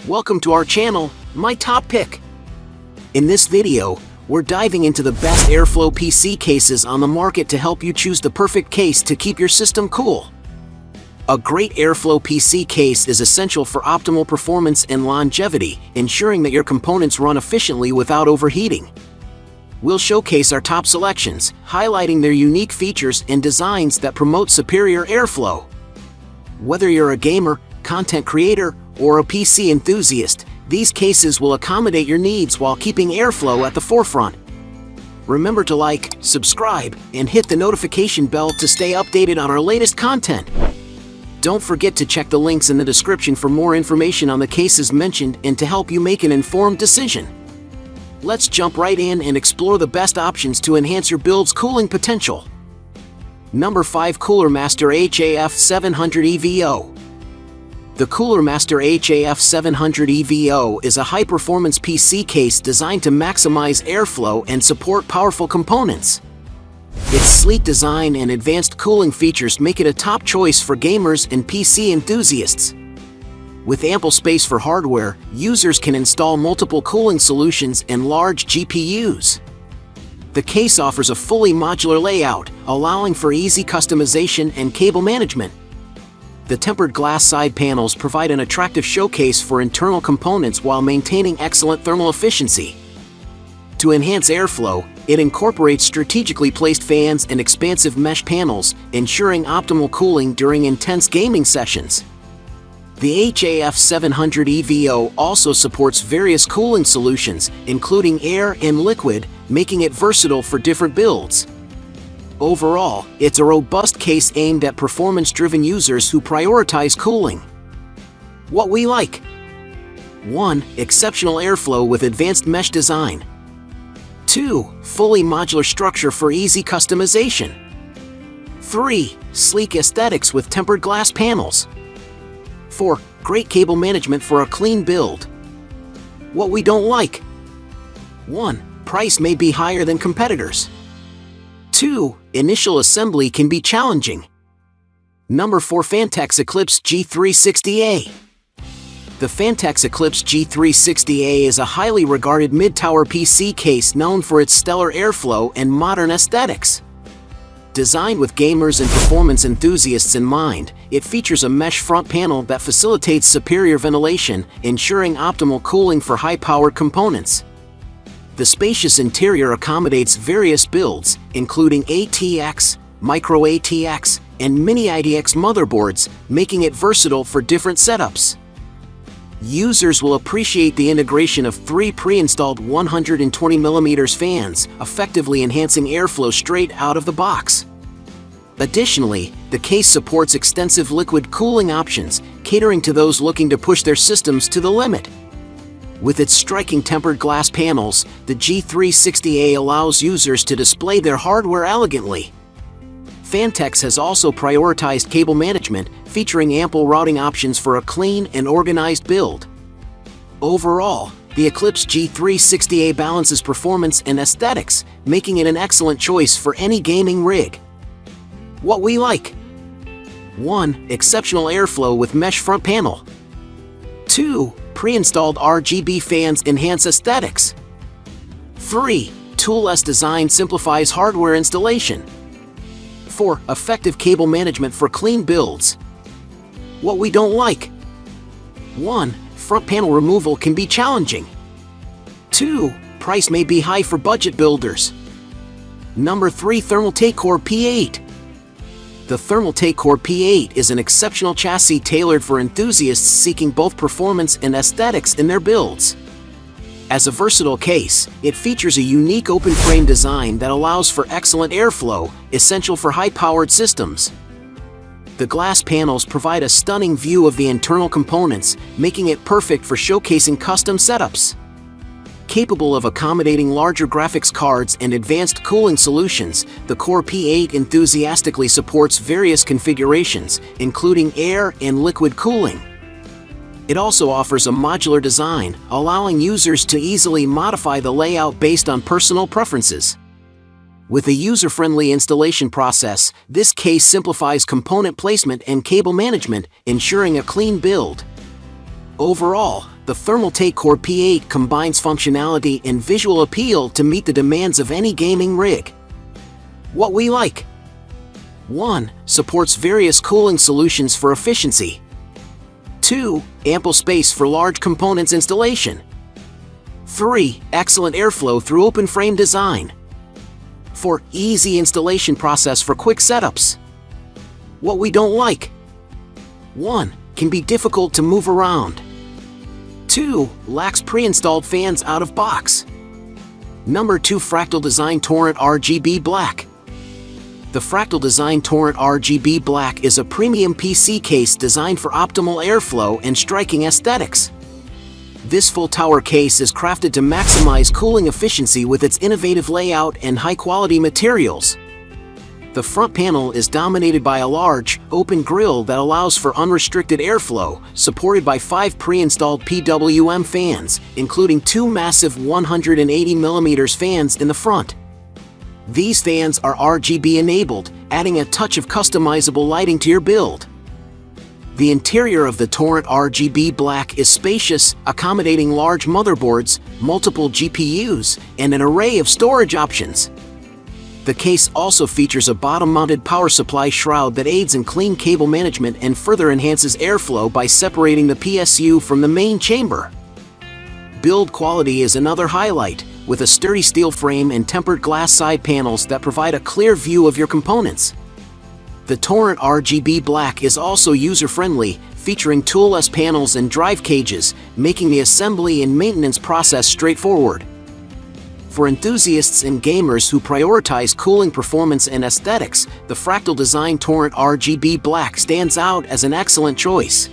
Welcome to our channel, My Top Pick. In this video, we're diving into the best airflow PC cases on the market to help you choose the perfect case to keep your system cool. A great airflow PC case is essential for optimal performance and longevity, ensuring that your components run efficiently without overheating. We'll showcase our top selections, highlighting their unique features and designs that promote superior airflow. Whether you're a gamer, content creator, or a PC enthusiast, these cases will accommodate your needs while keeping airflow at the forefront. Remember to like, subscribe, and hit the notification bell to stay updated on our latest content. Don't forget to check the links in the description for more information on the cases mentioned and to help you make an informed decision. Let's jump right in and explore the best options to enhance your build's cooling potential. Number 5. Cooler Master HAF700 EVO. The Cooler Master HAF700 EVO is a high-performance PC case designed to maximize airflow and support powerful components. Its sleek design and advanced cooling features make it a top choice for gamers and PC enthusiasts. With ample space for hardware, users can install multiple cooling solutions and large GPUs. The case offers a fully modular layout, allowing for easy customization and cable management. The tempered glass side panels provide an attractive showcase for internal components while maintaining excellent thermal efficiency. To enhance airflow, it incorporates strategically placed fans and expansive mesh panels, ensuring optimal cooling during intense gaming sessions. The HAF700 EVO also supports various cooling solutions, including air and liquid, making it versatile for different builds. Overall, it's a robust case aimed at performance-driven users who prioritize cooling. What we like: 1. Exceptional airflow with advanced mesh design. 2. Fully modular structure for easy customization. 3. Sleek aesthetics with tempered glass panels. 4. Great cable management for a clean build. What we don't like: 1. Price may be higher than competitors. 2. Initial assembly can be challenging. Number 4. Phanteks Eclipse G360A. The Phanteks Eclipse G360A is a highly regarded mid-tower PC case known for its stellar airflow and modern aesthetics. Designed with gamers and performance enthusiasts in mind, it features a mesh front panel that facilitates superior ventilation, ensuring optimal cooling for high-powered components. The spacious interior accommodates various builds, including ATX, Micro ATX, and Mini IDX motherboards, making it versatile for different setups. Users will appreciate the integration of 3 pre-installed 120mm fans, effectively enhancing airflow straight out of the box. Additionally, the case supports extensive liquid cooling options, catering to those looking to push their systems to the limit. With its striking tempered glass panels, the G360A allows users to display their hardware elegantly. Phanteks has also prioritized cable management, featuring ample routing options for a clean and organized build. Overall, the Eclipse G360A balances performance and aesthetics, making it an excellent choice for any gaming rig. What we like: 1. Exceptional airflow with mesh front panel. 2. Pre-installed RGB fans enhance aesthetics. 3. Toolless design simplifies hardware installation. 4. Effective cable management for clean builds. What we don't like: 1. Front panel removal can be challenging. 2. Price may be high for budget builders. Number 3. Thermaltake Core P8. The Thermaltake Core P8 is an exceptional chassis tailored for enthusiasts seeking both performance and aesthetics in their builds. As a versatile case, it features a unique open-frame design that allows for excellent airflow, essential for high-powered systems. The glass panels provide a stunning view of the internal components, making it perfect for showcasing custom setups. Capable of accommodating larger graphics cards and advanced cooling solutions, the Core P8 enthusiastically supports various configurations, including air and liquid cooling. It also offers a modular design, allowing users to easily modify the layout based on personal preferences. With a user-friendly installation process, this case simplifies component placement and cable management, ensuring a clean build. Overall, the Thermaltake Core P8 combines functionality and visual appeal to meet the demands of any gaming rig. What we like: 1. Supports various cooling solutions for efficiency. 2. Ample space for large components installation. 3. Excellent airflow through open frame design. 4. Easy installation process for quick setups. What we don't like: 1. Can be difficult to move around. 2. Lacks pre-installed fans out of box. Number 2. Fractal Design Torrent RGB Black. The Fractal Design Torrent RGB Black is a premium PC case designed for optimal airflow and striking aesthetics. This full tower case is crafted to maximize cooling efficiency with its innovative layout and high-quality materials. The front panel is dominated by a large, open grille that allows for unrestricted airflow, supported by 5 pre-installed PWM fans, including 2 massive 180mm fans in the front. These fans are RGB enabled, adding a touch of customizable lighting to your build. The interior of the Torrent RGB Black is spacious, accommodating large motherboards, multiple GPUs, and an array of storage options. The case also features a bottom-mounted power supply shroud that aids in clean cable management and further enhances airflow by separating the PSU from the main chamber. Build quality is another highlight, with a sturdy steel frame and tempered glass side panels that provide a clear view of your components. The Torrent RGB Black is also user-friendly, featuring toolless panels and drive cages, making the assembly and maintenance process straightforward. For enthusiasts and gamers who prioritize cooling performance and aesthetics, the Fractal Design Torrent RGB Black stands out as an excellent choice.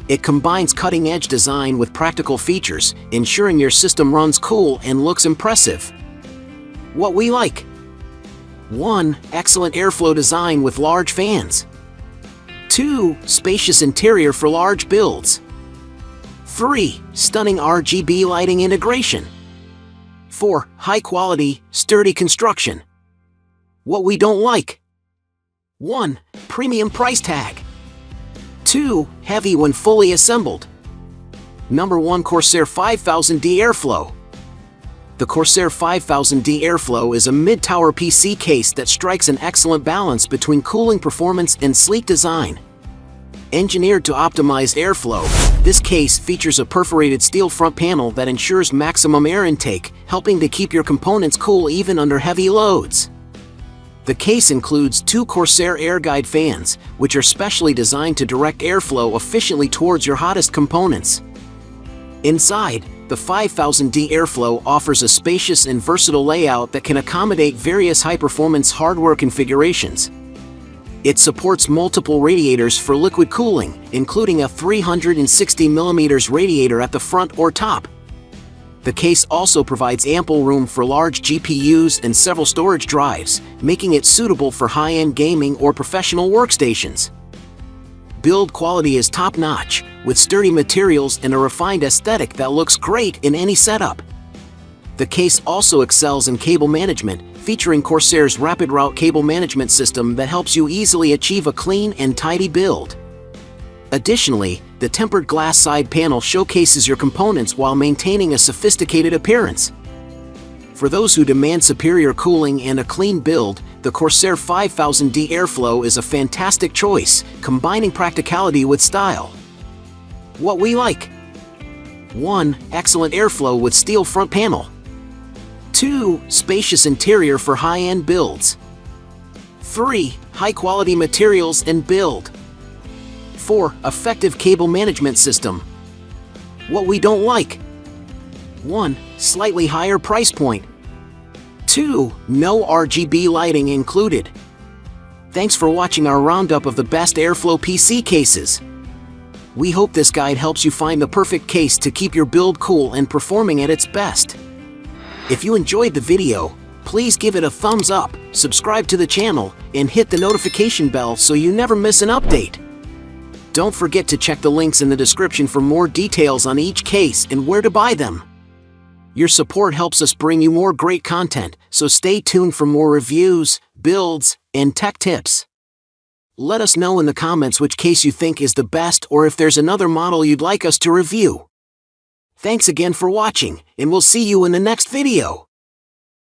It combines cutting-edge design with practical features, ensuring your system runs cool and looks impressive. What we like: 1. Excellent airflow design with large fans. 2. Spacious interior for large builds. 3. Stunning RGB lighting integration. 4. High quality, sturdy construction. What we don't like: 1. Premium price tag. 2. Heavy when fully assembled. Number 1. Corsair 5000D Airflow. The Corsair 5000D Airflow is a mid-tower PC case that strikes an excellent balance between cooling performance and sleek design. Engineered to optimize airflow, this case features a perforated steel front panel that ensures maximum air intake, helping to keep your components cool even under heavy loads. The case includes 2 Corsair air guide fans, which are specially designed to direct airflow efficiently towards your hottest components. Inside, the 5000D Airflow offers a spacious and versatile layout that can accommodate various high-performance hardware configurations. It supports multiple radiators for liquid cooling, including a 360mm radiator at the front or top. The case also provides ample room for large GPUs and several storage drives, making it suitable for high-end gaming or professional workstations. Build quality is top-notch, with sturdy materials and a refined aesthetic that looks great in any setup. The case also excels in cable management, featuring Corsair's Rapid Route cable management system that helps you easily achieve a clean and tidy build. Additionally, the tempered glass side panel showcases your components while maintaining a sophisticated appearance. For those who demand superior cooling and a clean build, the Corsair 5000D Airflow is a fantastic choice, combining practicality with style. What we like: 1. Excellent airflow with steel front panel. 2. Spacious interior for high-end builds. 3. High-quality materials and build. 4. Effective cable management system. What we don't like: 1. Slightly higher price point. 2. No RGB lighting included. Thanks for watching our roundup of the best airflow PC cases. We hope this guide helps you find the perfect case to keep your build cool and performing at its best. If you enjoyed the video, please give it a thumbs up, subscribe to the channel, and hit the notification bell so you never miss an update. Don't forget to check the links in the description for more details on each case and where to buy them. Your support helps us bring you more great content, so stay tuned for more reviews, builds, and tech tips. Let us know in the comments which case you think is the best or if there's another model you'd like us to review. Thanks again for watching, and we'll see you in the next video.